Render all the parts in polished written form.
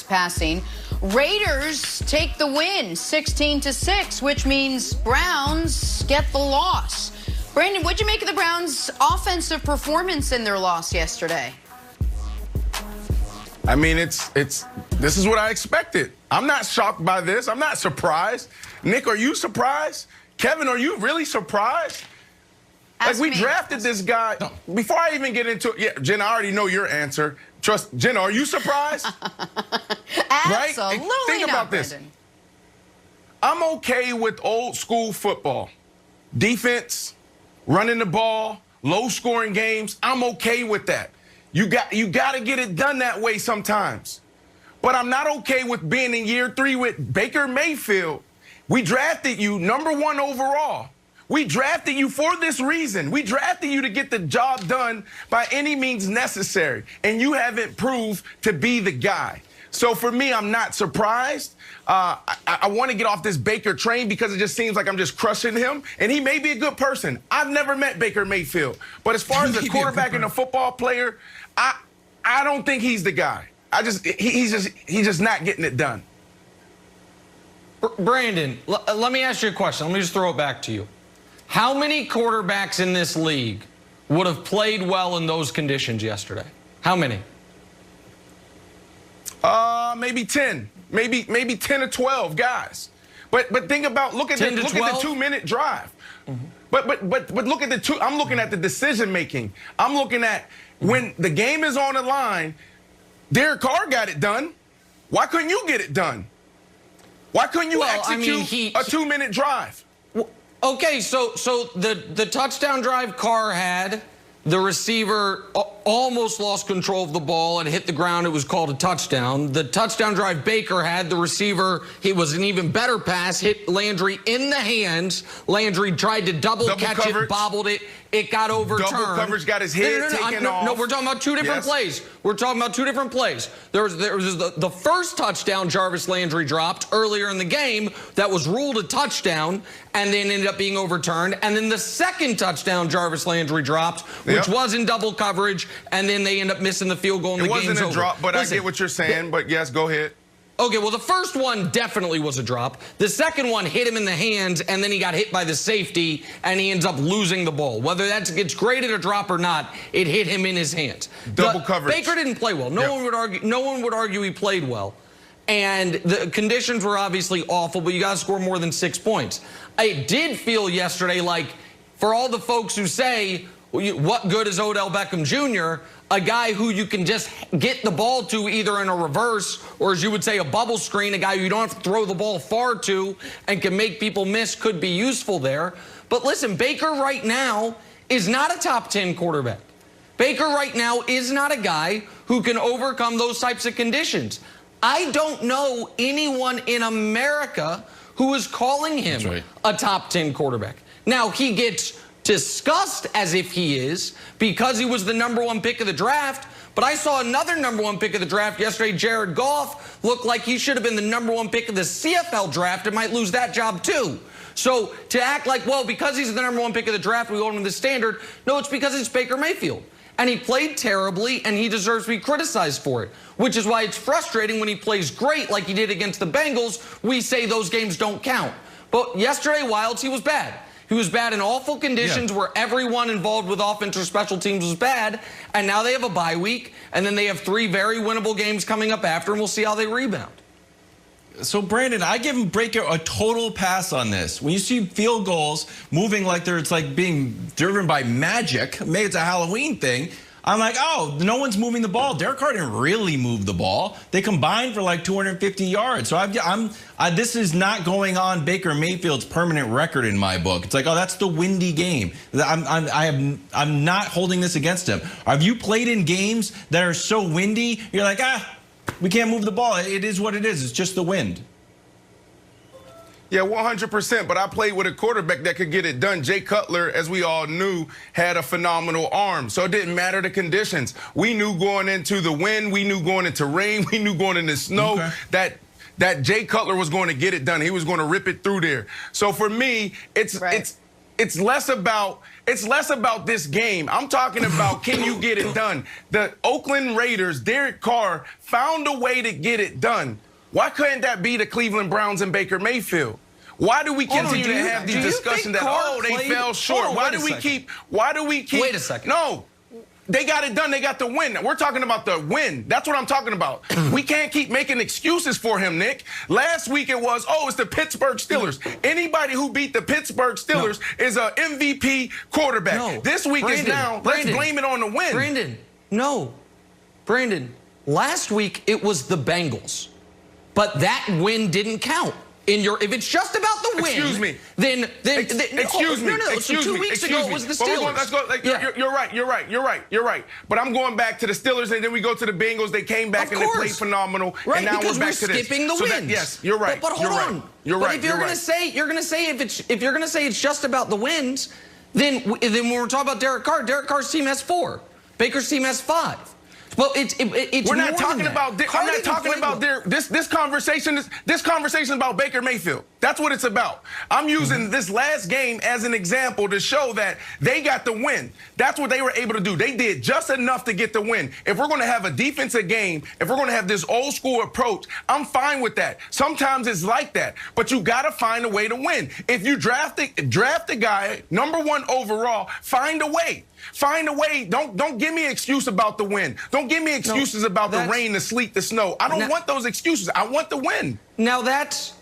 passing. Raiders take the win, 16-6, which means Browns get the loss. Brandon, what'd you make of the Browns' offensive performance in their loss yesterday? I mean, this is what I expected. I'm not shocked by this. I'm not surprised. Nick, are you surprised? Kevin, are you really surprised? Like, we drafted this guy. Before I even get into it, yeah, Jen, I already know your answer. Trust, Jen, are you surprised? Right? Absolutely Think about this. I'm okay with old school football. Defense, running the ball, low-scoring games. I'm okay with that. You got to get it done that way sometimes. But I'm not okay with being in year 3 with Baker Mayfield. We drafted you #1 overall. We drafted you for this reason. We drafted you to get the job done by any means necessary. And you haven't proved to be the guy. So for me, I'm not surprised. I want to get off this Baker train because it just seems like I'm just crushing him. And he may be a good person. I've never met Baker Mayfield. But as far as a quarterback and a football player, I don't think he's the guy. He's just not getting it done. Brandon, let me ask you a question. Let me just throw it back to you. How many quarterbacks in this league would have played well in those conditions yesterday? How many? Maybe 10. Maybe 10 or 12 guys. But think about, look at the 2-minute drive. Mm-hmm. But look at I'm looking at the decision making. I'm looking at when the game is on the line, Derek Carr got it done. Why couldn't you get it done? Why couldn't you execute a 2-minute drive? Okay, so the touchdown drive Carr had, the receiver almost lost control of the ball and hit the ground. It was called a touchdown. The touchdown drive Baker had, the receiver, he was an even better pass, hit Landry in the hands. Landry tried to double catch coverage. It, bobbled it. It got overturned. Double coverage, got his head taken off. No, we're talking about two different plays. We're talking about two different plays. There was the first touchdown Jarvis Landry dropped earlier in the game that was ruled a touchdown and then ended up being overturned. And then the second touchdown Jarvis Landry dropped, which was in double coverage, and then they end up missing the field goal and the game's over. It wasn't a drop, but listen, I get what you're saying, but yes, go ahead. Okay, well, the first one definitely was a drop. The second one hit him in the hands, and then he got hit by the safety, and he ends up losing the ball. Whether that gets graded a drop or not, it hit him in his hands. Double coverage. Baker didn't play well. No one would argue. No one would argue he played well. And the conditions were obviously awful, but you got to score more than 6 points. I did feel yesterday like, for all the folks who say, what good is Odell Beckham Jr., a guy who you can just get the ball to either in a reverse or, as you would say, a bubble screen, a guy who you don't have to throw the ball far to and can make people miss, could be useful there. But listen, Baker right now is not a top 10 quarterback. Baker right now is not a guy who can overcome those types of conditions. I don't know anyone in America who is calling him a top 10 quarterback. Now, he gets discussed as if he is because he was the #1 pick of the draft. But I saw another #1 pick of the draft yesterday, Jared Goff, look like he should have been the #1 pick of the CFL draft and might lose that job too. So to act like, well, because he's the #1 pick of the draft, we hold him to the standard. No, it's because it's Baker Mayfield. And he played terribly, and he deserves to be criticized for it, which is why it's frustrating when he plays great like he did against the Bengals. We say those games don't count. But yesterday, Wilds, he was bad. He was bad in awful conditions where everyone involved with offense or special teams was bad. And now they have a bye week, and then they have 3 very winnable games coming up after, and we'll see how they rebound. So, Brandon, I give Baker a total pass on this. When you see field goals moving like it's like being driven by magic, maybe it's a Halloween thing, I'm like, oh, no one's moving the ball. Derek Carr didn't really move the ball. They combined for like 250 yards. So this is not going on Baker Mayfield's permanent record in my book. It's like, oh, that's the windy game. I'm not holding this against him. Have you played in games that are so windy? You're like, we can't move the ball. It is what it is. It's just the wind. Yeah, 100%, but I played with a quarterback that could get it done. Jay Cutler, as we all knew, had a phenomenal arm, so it didn't matter the conditions. We knew going into the wind, we knew going into rain, we knew going into snow that Jay Cutler was going to get it done. He was going to rip it through there. So for me, it's it's less about this game. I'm talking about, can you get it done? The Oakland Raiders, Derek Carr, found a way to get it done. Why couldn't that be the Cleveland Browns and Baker Mayfield? Why do we continue to have these discussions that, they fell short? Why do we keep? Wait a second. No. They got it done. They got the win. We're talking about the win. That's what I'm talking about. We can't keep making excuses for him, Nick. Last week it was, it's the Pittsburgh Steelers. Anybody who beat the Pittsburgh Steelers is an MVP quarterback. This week is now, let's blame it on the win. Brandon, last week it was the Bengals. But that win didn't count. If it's just about the win, excuse me. Then excuse me. So 2 weeks ago it was the Steelers. Let's go. You're right. But I'm going back to the Steelers, and then we go to the Bengals. They came back and they played phenomenal. Right, and now because we're back to this. skipping the wins. Yes, you're right. But hold on. You're right. If you're going to say it's just about the wins, then when we're talking about Derek Carr's team has 4. Baker's team has 5. Well, it's we're not talking about. I'm not talking about this conversation. This conversation about Baker Mayfield. That's what it's about. I'm using this last game as an example to show that they got the win. That's what they were able to do. They did just enough to get the win. If we're going to have a defensive game, if we're going to have this old school approach, I'm fine with that. Sometimes it's like that, but you got to find a way to win. If you draft a guy #1 overall, find a way. Find a way. Don't give me an excuse about the win. Don't give me excuses about the rain, the sleet, the snow. I don't want those excuses. I want the win. Now that's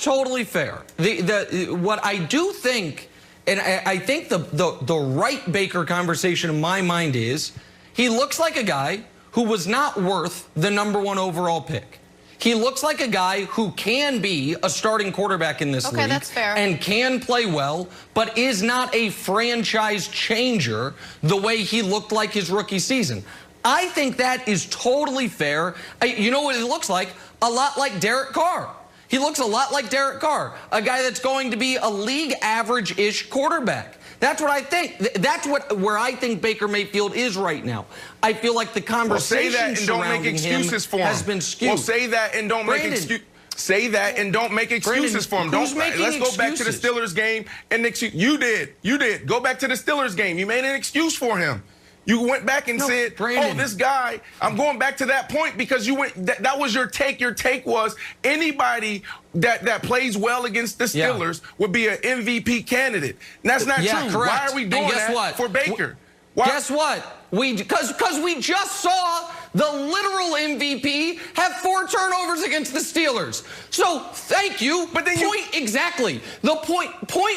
totally fair. What I do think, and I think the Wright Baker conversation in my mind is, he looks like a guy who was not worth the #1 overall pick. He looks like a guy who can be a starting quarterback in this league. Okay, that's fair. And can play well, but is not a franchise changer the way he looked like his rookie season. I think that is totally fair. You know what it looks like? A lot like Derek Carr. He looks a lot like Derek Carr, a guy that's going to be a league average-ish quarterback. That's what I think. That's where I think Baker Mayfield is right now. I feel like the conversation surrounding him has been skewed. Well, say that and don't make excuses. Say that and don't make excuses for him. Let's go back to the Steelers game and you did. Go back to the Steelers game. You made an excuse for him. You went back and said, this guy, I'm going back to that point because you went, that was your take. Your take was anybody that plays well against the Steelers would be an MVP candidate. And that's not true. Correct. Why are we doing that for Baker? Guess what? Because we just saw the literal MVP have 4 turnovers against the Steelers. So thank you. But then exactly. The point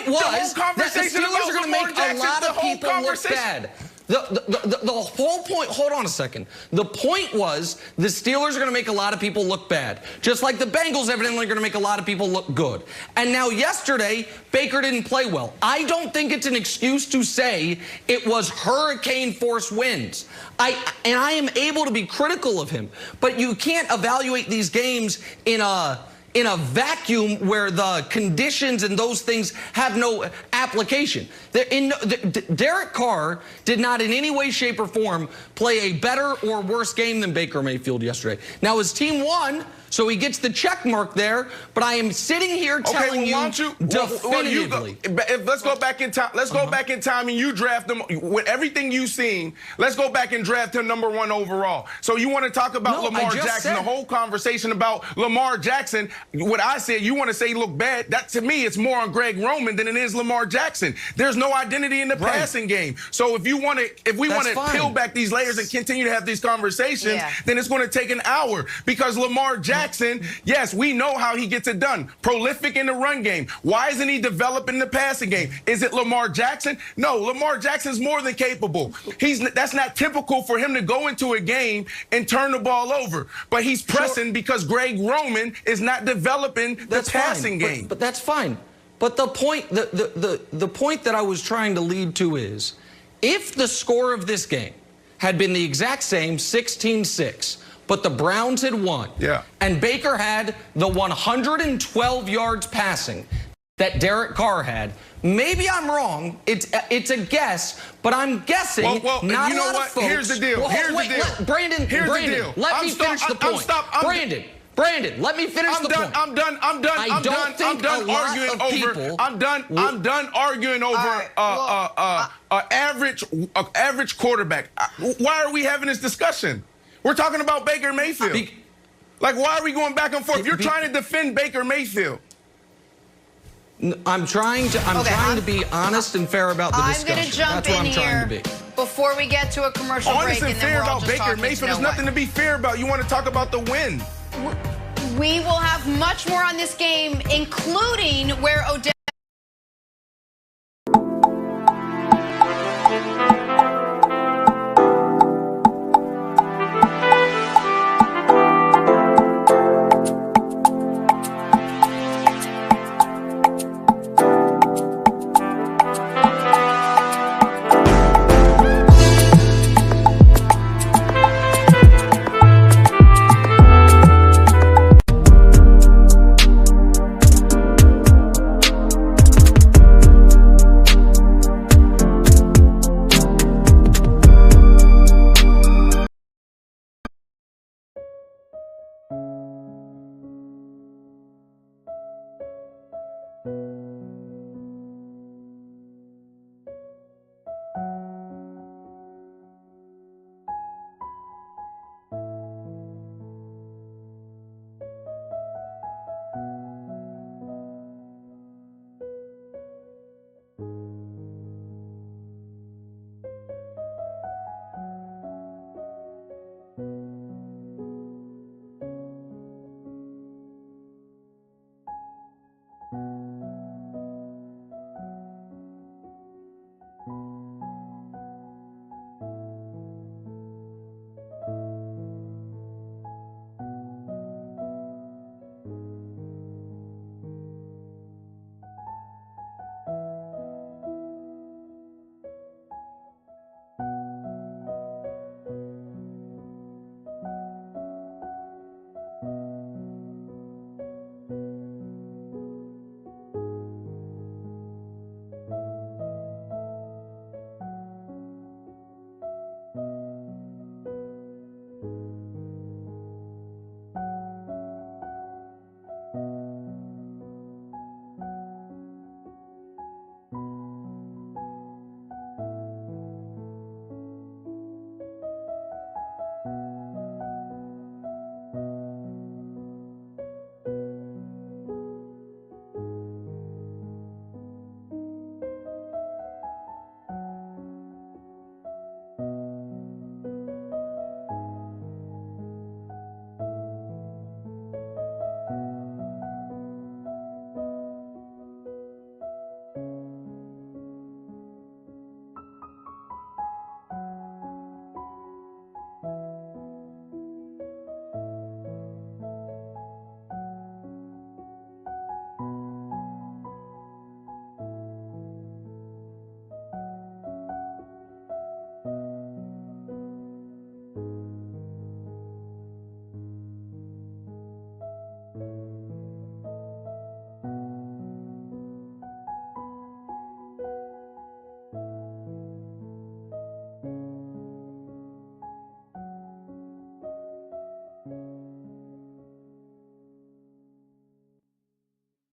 was that the Steelers are going to make a lot of people look bad. The whole point, hold on a second. The point was the Steelers are going to make a lot of people look bad. Just like the Bengals evidently are going to make a lot of people look good. And now yesterday, Baker didn't play well. I don't think it's an excuse to say it was hurricane force winds. I am able to be critical of him. But you can't evaluate these games in a vacuum where the conditions and those things have no application. Derek Carr did not in any way, shape, or form play a better or worse game than Baker Mayfield yesterday. Now, his team won, so he gets the check mark there, but I am sitting here telling you definitively. Let's go back in time. Let's go back in time and you draft him with everything you've seen. Let's go back and draft him #1 overall. So you want to talk about Lamar Jackson, the whole conversation about Lamar Jackson. What I said, you want to say look bad. That to me, it's more on Greg Roman than it is Lamar Jackson. There's no identity in the passing game. So if we want to peel back these layers and continue to have these conversations, then it's going to take an hour because Lamar Jackson, yes, we know how he gets it done. Prolific in the run game. Why isn't he developing the passing game? Is it Lamar Jackson? No, Lamar Jackson's more than capable. That's not typical for him to go into a game and turn the ball over. But he's pressing because Greg Roman is not developing the passing game. But that's fine. But the point that I was trying to lead to is, if the score of this game had been the exact same, 16-6, but the Browns had won, and Baker had the 112 yards passing that Derek Carr had, maybe I'm wrong. It's a guess, but I'm guessing not you know a lot what? of folks. Here's the deal. Brandon, let me finish the point. Brandon, let me finish the point. I'm done arguing over average quarterback. Why are we having this discussion? We're talking about Baker Mayfield. Like, why are we going back and forth? You're trying to defend Baker Mayfield. I'm trying to be honest and fair about the discussion. I'm going to jump in here before we get to a commercial break. Honest and fair about Baker Mayfield. There's nothing to be fair about. You want to talk about the win. We will have much more on this game, including where Odell